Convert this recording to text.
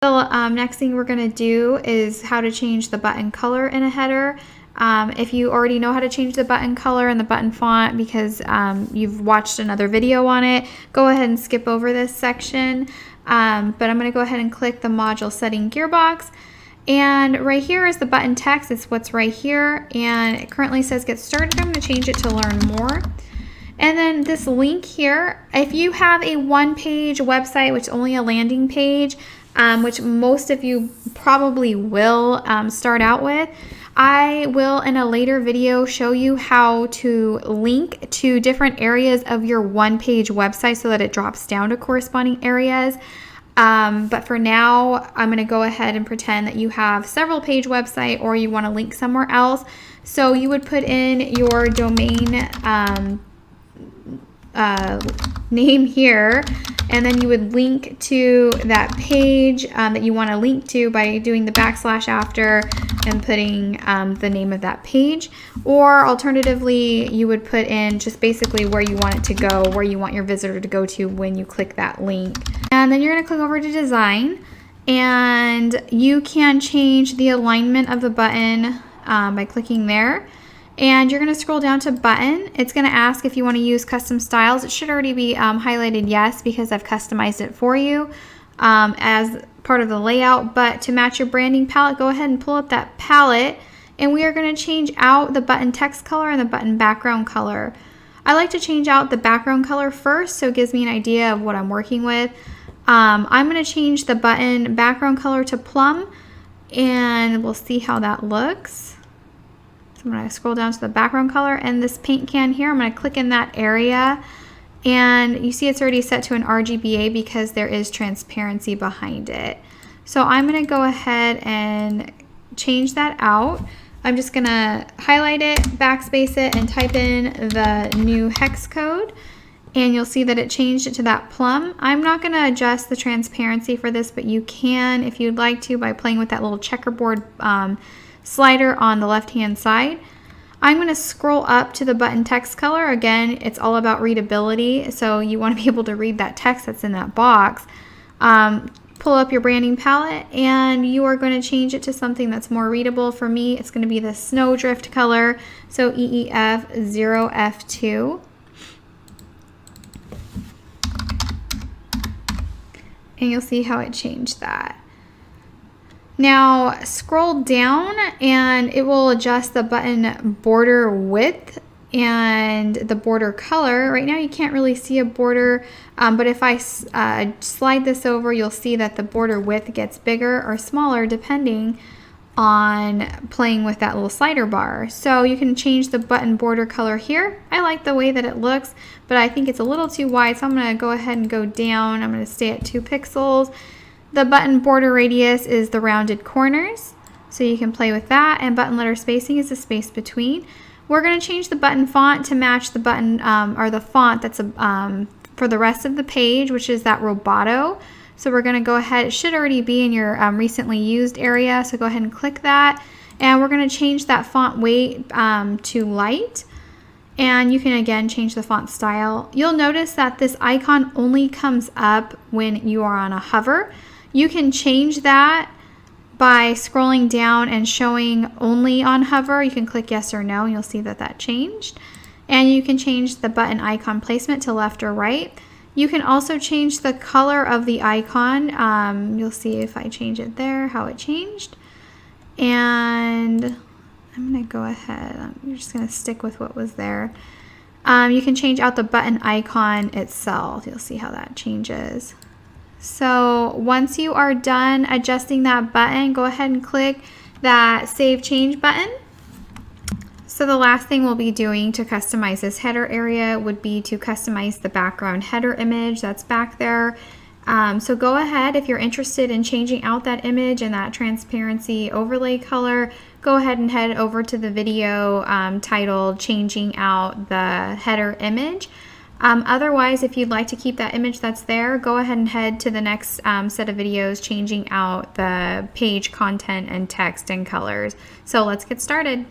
The next thing we're going to do is how to change the button color in a header. If you already know how to change the button color and the button font because you've watched another video on it, go ahead and skip over this section. But I'm going to go ahead and click the module setting gearbox. And right here is the button text. It's what's right here. And it currently says get started. I'm going to change it to learn more. And then this link here, if you have a one-page website, which is only a landing page, which most of you probably will start out with, I will in a later video show you how to link to different areas of your one-page website so that it drops down to corresponding areas. But for now, I'm going to go ahead and pretend that you have several page website or you want to link somewhere else. So you would put in your domain name here, and then you would link to that page that you want to link to by doing the backslash after and putting the name of that page. Or alternatively, you would put in just basically where you want it to go, where you want your visitor to go to when you click that link. And then you're going to click over to design, and you can change the alignment of the button by clicking there. And you're going to scroll down to button. It's going to ask if you want to use custom styles. It should already be highlighted yes because I've customized it for you as part of the layout. But to match your branding palette, go ahead and pull up that palette. And we are going to change out the button text color and the button background color. I like to change out the background color first so it gives me an idea of what I'm working with. I'm going to change the button background color to plum, and we'll see how that looks. I'm going to scroll down to the background color, and this paint can here, I'm going to click in that area, and you see it's already set to an RGBA because there is transparency behind it. So I'm going to go ahead and change that out. I'm just going to highlight it, backspace it, and type in the new hex code, and you'll see that it changed it to that plum. I'm not going to adjust the transparency for this, but you can if you'd like to by playing with that little checkerboard slider on the left hand side. I'm going to scroll up to the button text color. Again, it's all about readability, so you want to be able to read that text that's in that box. Pull up your branding palette, and you are going to change it to something that's more readable. For me, it's going to be the snowdrift color, so EEF0F2. And you'll see how it changed that. Now scroll down and it will adjust the button border width and the border color. Right now you can't really see a border, but if I slide this over, you'll see that the border width gets bigger or smaller depending on playing with that little slider bar. So you can change the button border color here. I like the way that it looks, but I think it's a little too wide, so I'm going to go ahead and go down. I'm going to stay at 2 pixels. The button border radius is the rounded corners, so you can play with that, and button letter spacing is the space between. We're going to change the button font to match the button or the font that's for the rest of the page, which is that Roboto. So we're going to go ahead, it should already be in your recently used area, so go ahead and click that. And we're going to change that font weight to light. And you can again change the font style. You'll notice that this icon only comes up when you are on a hover. You can change that by scrolling down and showing only on hover. You can click yes or no, and you'll see that that changed. And you can change the button icon placement to left or right. You can also change the color of the icon. You'll see if I change it there, how it changed. And I'm going to go ahead. I'm just going to stick with what was there. You can change out the button icon itself. You'll see how that changes. So once you are done adjusting that button, go ahead and click that Save Change button. So the last thing we'll be doing to customize this header area would be to customize the background header image that's back there. So go ahead, if you're interested in changing out that image and that transparency overlay color, go ahead and head over to the video titled Changing Out the Header Image. Otherwise, if you'd like to keep that image that's there, go ahead and head to the next set of videos changing out the page content and text and colors. So let's get started.